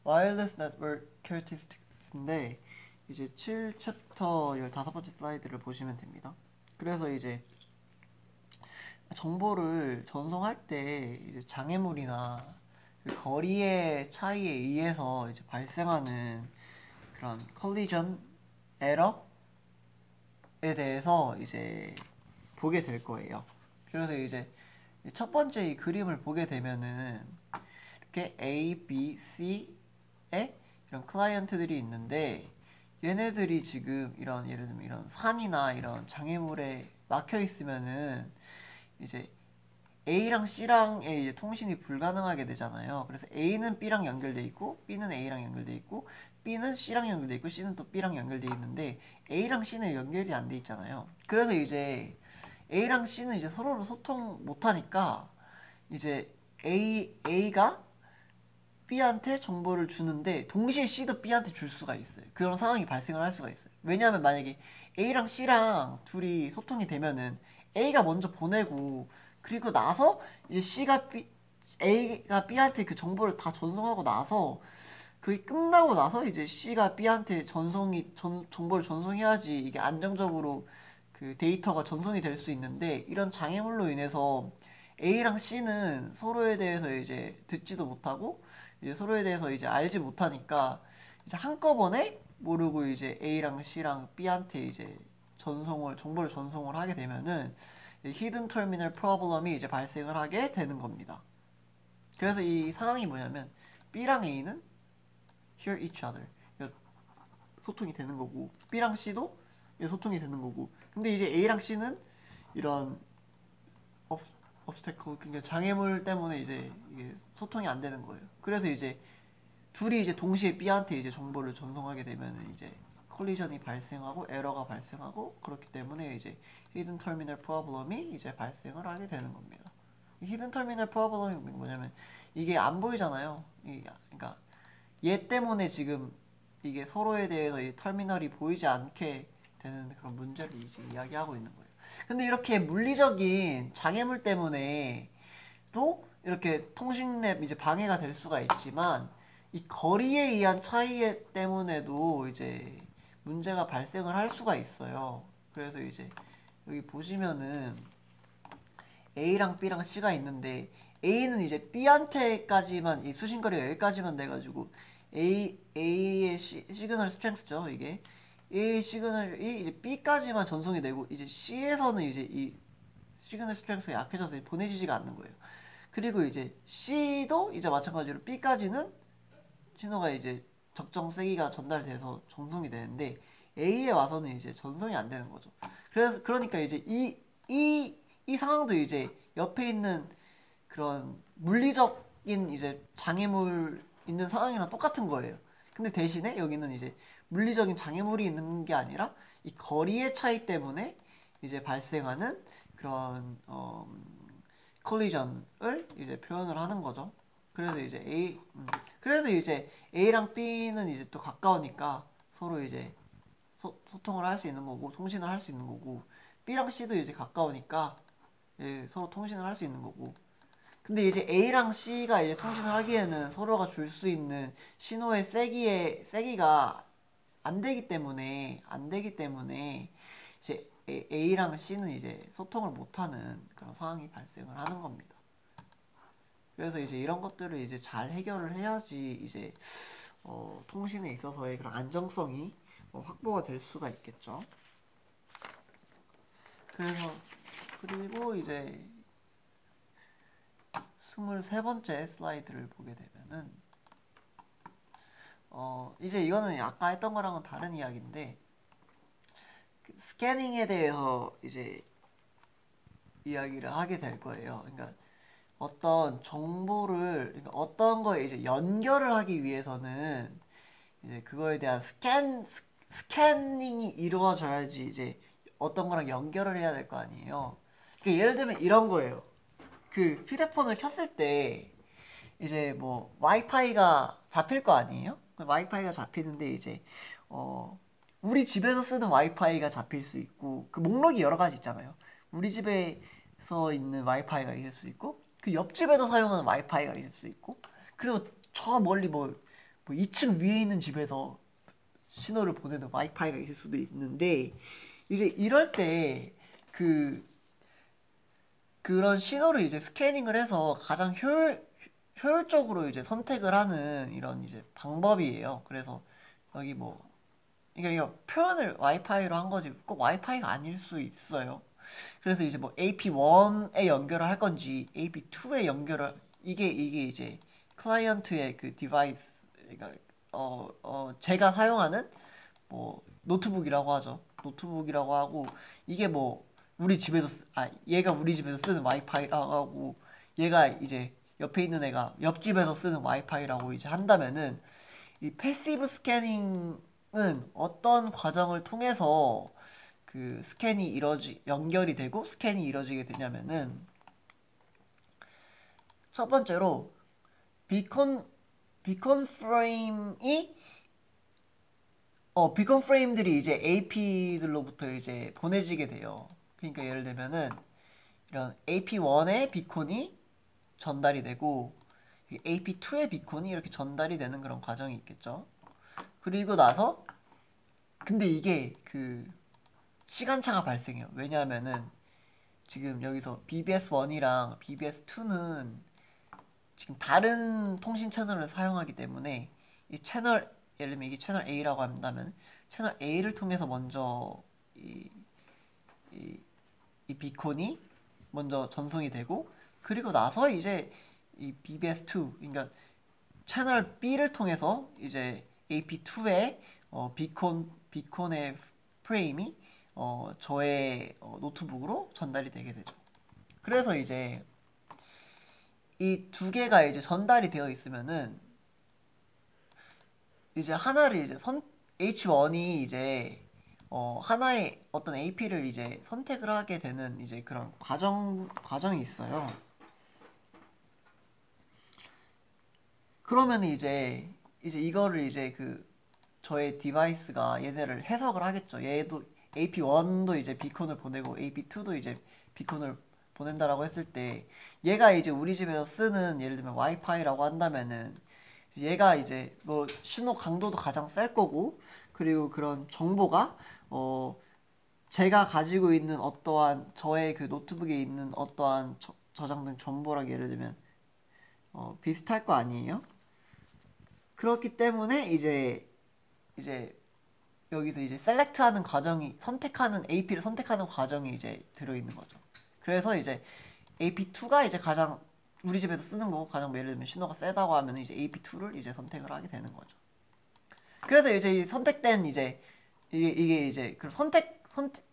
Wireless Network Characteristics인데 이제 7챕터 15번째 슬라이드를 보시면 됩니다. 그래서 이제 정보를 전송할 때 이제 장애물이나 그 거리의 차이에 의해서 이제 발생하는 그런 컬리전 에러에 대해서 이제 보게 될 거예요. 그래서 이제 첫 번째 이 그림을 보게 되면은 이렇게 A, B, C의 이런 클라이언트들이 있는데 얘네들이 지금 이런 예를 들면 이런 산이나 이런 장애물에 막혀 있으면은 이제 A랑 C랑의 이제 통신이 불가능하게 되잖아요. 그래서 A는 B랑 연결돼 있고 B는 A랑 연결돼 있고 B는 C랑 연결돼 있고 C는 또 B랑 연결돼 있는데 A랑 C는 연결이 안 돼 있잖아요. 그래서 이제 A랑 C는 이제 서로를 소통 못 하니까 이제 A가 B한테 정보를 주는데 동시에 C도 B한테 줄 수가 있어요. 그런 상황이 발생을 할 수가 있어요. 왜냐하면 만약에 A랑 C랑 둘이 소통이 되면은 A가 먼저 보내고 그리고 나서 이제 A가 B한테 그 정보를 다 전송하고 나서 그게 끝나고 나서 이제 C가 B한테 정보를 전송해야지 이게 안정적으로 그 데이터가 전송이 될 수 있는데 이런 장애물로 인해서 A랑 C는 서로에 대해서 이제 듣지도 못하고 이제 서로에 대해서 이제 알지 못하니까 이제 한꺼번에 모르고 이제 A랑 C랑 B한테 이제 정보를 전송을 하게 되면은 히든 터미널 프로블럼이 이제 발생을 하게 되는 겁니다. 그래서 이 상황이 뭐냐면 B랑 A는 hear each other 소통이 되는 거고 B랑 C도 소통이 되는 거고 근데 이제 A랑 C는 이런 obstacle 그러니까 장애물 때문에 이제 이게 소통이 안 되는 거예요. 그래서 이제 둘이 이제 동시에 B한테 이제 정보를 전송하게 되면 이제 콜리전이 발생하고 에러가 발생하고 그렇기 때문에 이제 히든 터미널 프로블럼이 이제 발생을 하게 되는 겁니다. 히든 터미널 프로블럼이 뭐냐면 이게 안 보이잖아요. 그러니까 얘 때문에 지금 이게 서로에 대해서 이 터미널이 보이지 않게 되는 그런 문제를 이제 이야기하고 있는 거예요. 근데 이렇게 물리적인 장애물 때문에 또 이렇게 통신랩 이제 방해가 될 수가 있지만 이 거리에 의한 차이 때문에도 이제 문제가 발생을 할 수가 있어요. 그래서 이제 여기 보시면은 A랑 B랑 C가 있는데 A는 이제 B한테까지만 이 수신거리가 여기까지만 돼가지고 A의 시그널 스트렝스죠 이게 A의 시그널이 이제 B까지만 전송이 되고 이제 C에서는 이제 이 시그널 스트렝스가 약해져서 보내지지가 않는 거예요. 그리고 이제 C도 이제 마찬가지로 B까지는 신호가 이제 적정 세기가 전달돼서 전송이 되는데 A에 와서는 이제 전송이 안 되는 거죠. 그러니까 이제 이 상황도 이제 옆에 있는 그런 물리적인 이제 장애물 있는 상황이랑 똑같은 거예요. 근데 대신에 여기는 이제 물리적인 장애물이 있는 게 아니라 이 거리의 차이 때문에 이제 발생하는 그런 콜리전을 이제 표현을 하는 거죠. 그래서 이제 A랑 B는 이제 또 가까우니까 서로 이제 소통을 할 수 있는 거고 통신을 할 수 있는 거고 B랑 C도 이제 가까우니까 서로 통신을 할 수 있는 거고 근데 이제 A랑 C가 이제 통신을 하기에는 서로가 줄 수 있는 신호의 세기가 안 되기 때문에 이제 A랑 C는 이제 소통을 못하는 그런 상황이 발생을 하는 겁니다. 그래서 이제 이런 것들을 이제 잘 해결을 해야지 이제 통신에 있어서의 그런 안정성이 확보가 될 수가 있겠죠. 그리고 이제 23번째 슬라이드를 보게 되면은 이제 이거는 아까 했던 거랑은 다른 이야기인데 스캐닝에 대해서 이제 이야기를 하게 될 거예요. 그러니까 어떤 정보를 그러니까 어떤 거에 이제 연결을 하기 위해서는 이제 그거에 대한 스캐닝이 이루어져야지 이제 어떤 거랑 연결을 해야 될 거 아니에요. 그러니까 예를 들면 이런 거예요. 그 휴대폰을 켰을 때 이제 뭐 와이파이가 잡힐 거 아니에요? 와이파이가 잡히는데 이제 우리 집에서 쓰는 와이파이가 잡힐 수 있고 그 목록이 여러 가지 있잖아요. 우리 집에서 있는 와이파이가 있을 수 있고 그 옆집에서 사용하는 와이파이가 있을 수 있고 그리고 저 멀리 뭐 뭐 2층 위에 있는 집에서 신호를 보내는 와이파이가 있을 수도 있는데 이제 이럴 때 그런 신호를 이제 스캐닝을 해서 가장 효율적으로 이제 선택을 하는 이런 이제 방법이에요. 그래서 여기 뭐 이거 표현을 와이파이로 한 거지 꼭 와이파이가 아닐 수 있어요. 그래서 이제 뭐 AP1에 연결을 할 건지 AP2에 연결을 이게 이제 클라이언트의 그 디바이스 그러니까 제가 사용하는 뭐 노트북이라고 하죠. 노트북이라고 하고 이게 뭐 우리 집에서 얘가 우리 집에서 쓰는 와이파이라고 하고 얘가 이제 옆에 있는 애가 옆집에서 쓰는 와이파이라고 이제 한다면은 이 패시브 스캐닝은 어떤 과정을 통해서 그 스캔이 연결이 되고 스캔이 이루어지게 되냐면은 첫 번째로 비콘 프레임이 비콘 프레임들이 이제 AP들로부터 이제 보내지게 돼요. 그러니까 예를 들면은 이런 AP1의 비콘이 전달이 되고 AP2의 비콘이 이렇게 전달이 되는 그런 과정이 있겠죠. 그리고 나서 근데 이게 그 시간차가 발생해요. 왜냐하면은 지금 여기서 BBS1이랑 BBS2는 지금 다른 통신 채널을 사용하기 때문에 이 채널 예를 들면 이게 채널 A라고 한다면 채널 A를 통해서 먼저 이 비콘이 먼저 전송이 되고 그리고 나서 이제 이 BBS2 그러니까 채널 B를 통해서 이제 AP2의 비콘의 프레임이 저의 노트북으로 전달이 되게 되죠. 그래서 이제 이 두 개가 이제 전달이 되어 있으면은 이제 하나를 이제 H1이 이제 하나의 어떤 AP를 이제 선택을 하게 되는 이제 그런 과정이 있어요. 그러면 이제 이거를 이제 그 저의 디바이스가 얘네를 해석을 하겠죠. 얘도 AP1도 이제 비콘을 보내고 AP2도 이제 비콘을 보낸다라고 했을 때 얘가 이제 우리 집에서 쓰는 예를 들면 와이파이라고 한다면은 얘가 이제 뭐 신호 강도도 가장 셀 거고 그리고 그런 정보가 제가 가지고 있는 어떠한 저의 그 노트북에 있는 어떠한 저장된 정보랑 예를 들면 비슷할 거 아니에요? 그렇기 때문에 이제 여기서 이제 셀렉트하는 과정이 선택하는 AP를 선택하는 과정이 이제 들어있는 거죠. 그래서 이제 AP2가 이제 가장 우리 집에서 쓰는 거고 가장 예를 들면 신호가 세다고 하면 이제 AP2를 이제 선택을 하게 되는 거죠. 그래서 이제 선택된 이제 이게 이제 그 선택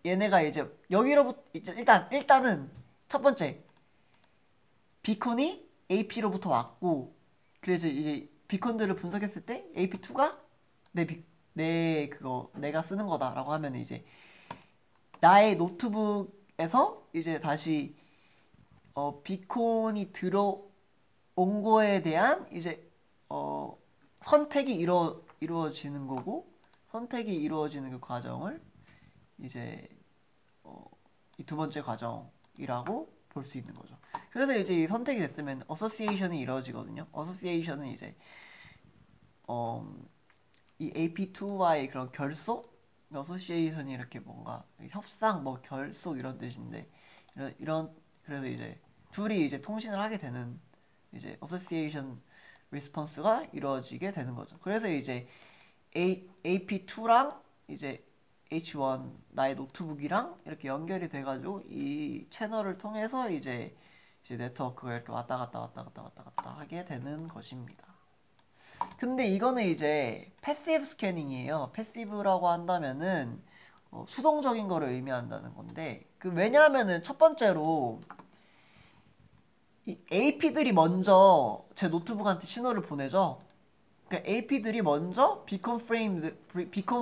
얘네가 이제 여기로부터 이제 일단은 첫 번째 비콘이 AP로부터 왔고 그래서 이제 비콘들을 분석했을 때 AP2가 내가 쓰는 거다라고 하면 이제 나의 노트북에서 이제 다시 비콘이 들어온 거에 대한 이제 선택이 이루어지는 거고 선택이 이루어지는 그 과정을 이제 이 두 번째 과정이라고 볼 수 있는 거죠. 그래서 이제 이 선택이 됐으면 어소시에이션이 이루어지거든요. 어소시에이션은 이제 이 AP2와의 그런 결속, 어소시에이션이 이렇게 뭔가 협상, 뭐 결속 이런 뜻인데 그래서 이제 둘이 이제 통신을 하게 되는 이제 어소시에이션 리스폰스가 이루어지게 되는 거죠. 그래서 이제 AP2랑 이제 H1 나의 노트북이랑 이렇게 연결이 돼가지고 이 채널을 통해서 이제 네트워크가 이렇게 왔다 갔다 하게 되는 것입니다. 근데 이거는 이제 패시브 스캐닝이에요. 패시브라고 한다면은 수동적인 거를 의미한다는 건데 왜냐하면은 첫 번째로 이 AP들이 먼저 제 노트북한테 신호를 보내죠. 그러니까 AP들이 먼저 비콘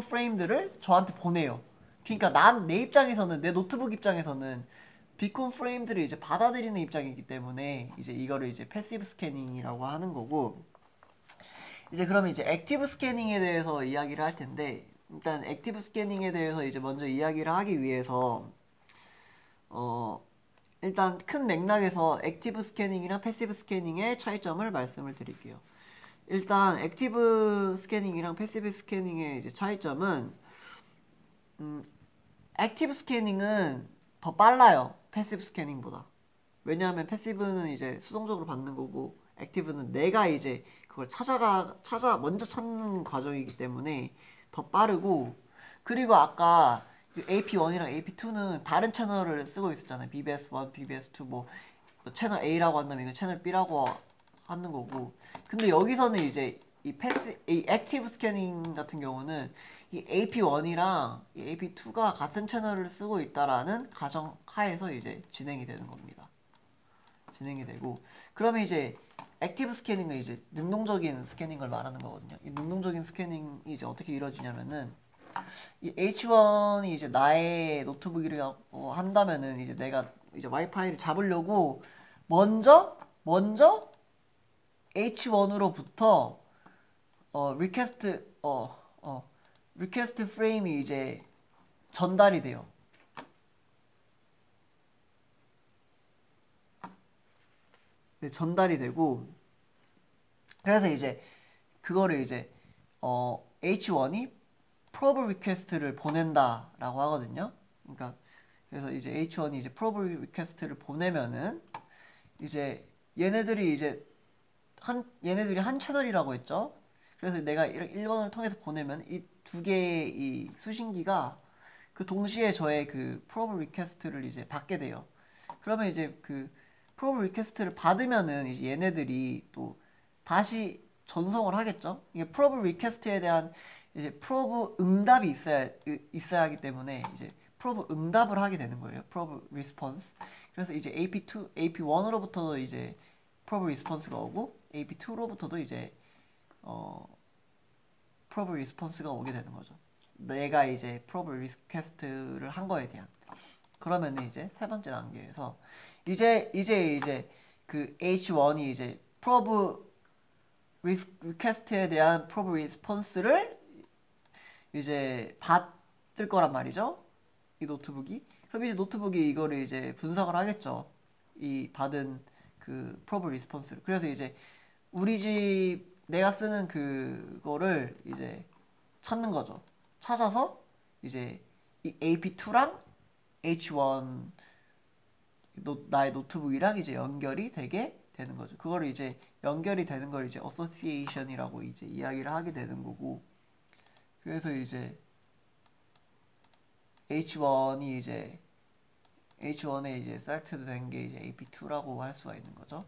프레임들을 저한테 보내요. 그러니까 내 입장에서는 내 노트북 입장에서는 비콘 프레임들을 이제 받아들이는 입장이기 때문에 이제 이거를 이제 패시브 스캐닝이라고 하는 거고 이제 그러면 이제 액티브 스캐닝에 대해서 이야기를 할 텐데 일단 액티브 스캐닝에 대해서 이제 먼저 이야기를 하기 위해서 일단 큰 맥락에서 액티브 스캐닝이랑 패시브 스캐닝의 차이점을 말씀을 드릴게요. 일단 액티브 스캐닝이랑 패시브 스캐닝의 이제 차이점은 액티브 스캐닝은 더 빨라요. 패시브 스캐닝보다. 왜냐하면 패시브는 이제 수동적으로 받는 거고 액티브는 내가 이제 그걸 먼저 찾는 과정이기 때문에 더 빠르고, 그리고 아까 AP1이랑 AP2는 다른 채널을 쓰고 있었잖아요. BBS1, BBS2 뭐 채널 A라고 한다면 이건 채널 B라고 하는 거고. 근데 여기서는 이제 이 액티브 스캐닝 같은 경우는 이 AP1이랑 이 AP2가 같은 채널을 쓰고 있다라는 가정 하에서 이제 진행이 되는 겁니다. 진행이 되고, 그러면 이제 액티브 스캐닝은 이제 능동적인 스캐닝을 말하는 거거든요. 이 능동적인 스캐닝이 이제 어떻게 이루어지냐면은 이 H1이 이제 나의 노트북이라고 한다면은 이제 내가 이제 와이파이를 잡으려고 먼저 H1으로부터 리퀘스트 프레임이 이제 전달이 돼요. 네, 전달이 되고, 그래서 이제 그거를 이제 H1이 프로브 리퀘스트를 보낸다라고 하거든요. 그러니까 그래서 이제 H1이 이제 프로브 리퀘스트를 보내면은 이제 얘네들이 한 채널이라고 했죠. 그래서 내가 1번을 통해서 보내면 이 두 개의 이 수신기가 그 동시에 저의 그 프로브 리퀘스트를 이제 받게 돼요. 그러면 이제 그 프로브 리퀘스트를 받으면은 이제 얘네들이 또 다시 전송을 하겠죠. 이게 프로브 리퀘스트에 대한 이제 프로브 응답이 있어야 하기 때문에 이제 프로브 응답을 하게 되는 거예요. 프로브 리스폰스. 그래서 이제 AP1으로부터도 이제 프로브 리스폰스가 오고 AP2로부터도 이제 프로브 리스폰스가 오게 되는 거죠. 내가 이제 프로브 리퀘스트를 한 거에 대한. 그러면은 이제 세 번째 단계에서 이제 그 H1이 이제 프로브 리퀘스트에 대한 프로브 리스폰스를 이제 받을 거란 말이죠. 이 노트북이. 그럼 이제 노트북이 이거를 이제 분석을 하겠죠. 이 받은 그 프로브 리스폰스를. 그래서 이제 우리 집 내가 쓰는 그거를 이제 찾는 거죠. 찾아서 이제 이 AP2랑 H1 나의 노트북이랑 이제 연결이 되게 되는 거죠. 그거를 이제 연결이 되는 걸 이제 어소시에이션이라고 이제 이야기를 하게 되는 거고. 그래서 이제 H1에 이제 셀렉트드 된 게 이제 AP2라고 할 수가 있는 거죠.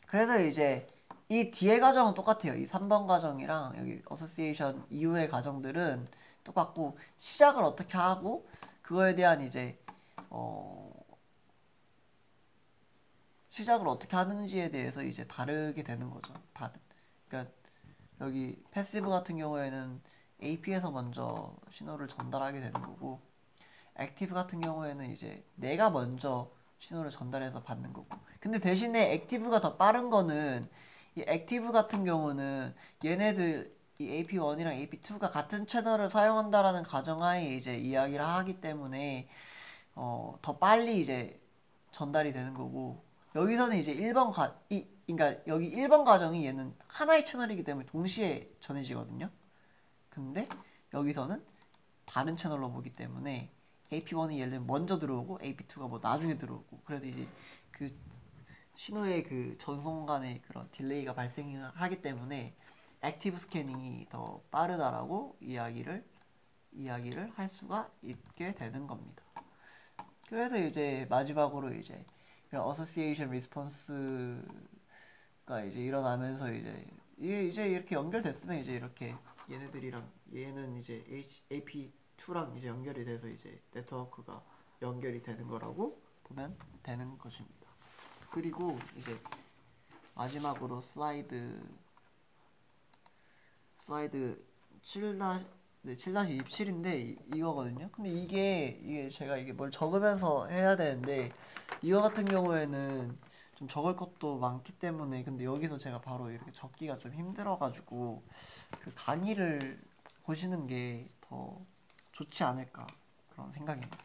그래서 이제 이 뒤에 과정은 똑같아요. 이 3번 과정이랑 여기 어소시에이션 이후의 과정들은 똑같고, 시작을 어떻게 하고 그거에 대한 이제 시작을 어떻게 하는지에 대해서 이제 다르게 되는 거죠. 그러니까 여기 패시브 같은 경우에는 AP에서 먼저 신호를 전달하게 되는 거고, 액티브 같은 경우에는 이제 내가 먼저 신호를 전달해서 받는 거고. 근데 대신에 액티브가 더 빠른 거는, 이 액티브 같은 경우는 얘네들 이 AP1이랑 AP2가 같은 채널을 사용한다라는 가정하에 이제 이야기를 하기 때문에 더 빨리 이제 전달이 되는 거고, 여기서는 이제 그러니까 여기 1번 과정이 얘는 하나의 채널이기 때문에 동시에 전해지거든요. 근데 여기서는 다른 채널로 보기 때문에 AP1이 예를 들면 먼저 들어오고 AP2가 뭐 나중에 들어오고, 그래도 이제 그 신호의 그 전송 간의 그런 딜레이가 발생하기 때문에 액티브 스캐닝이 더 빠르다라고 이야기를 할 수가 있게 되는 겁니다. 그래서 이제 마지막으로 이제 어소시에이션 리스폰스가 이제 일어나면서 이제 이렇게 연결됐으면 이제 이렇게 얘네들이랑 얘는 이제 AP2랑 이제 연결이 돼서 이제 네트워크가 연결이 되는 거라고 보면 되는 것입니다. 그리고 이제 마지막으로 슬라이드 7-27인데 이거거든요. 근데 이게 제가 뭘 적으면서 해야 되는데, 이거 같은 경우에는 좀 적을 것도 많기 때문에, 근데 여기서 제가 바로 이렇게 적기가 좀 힘들어가지고 그 강의를 보시는 게 더 좋지 않을까 그런 생각입니다.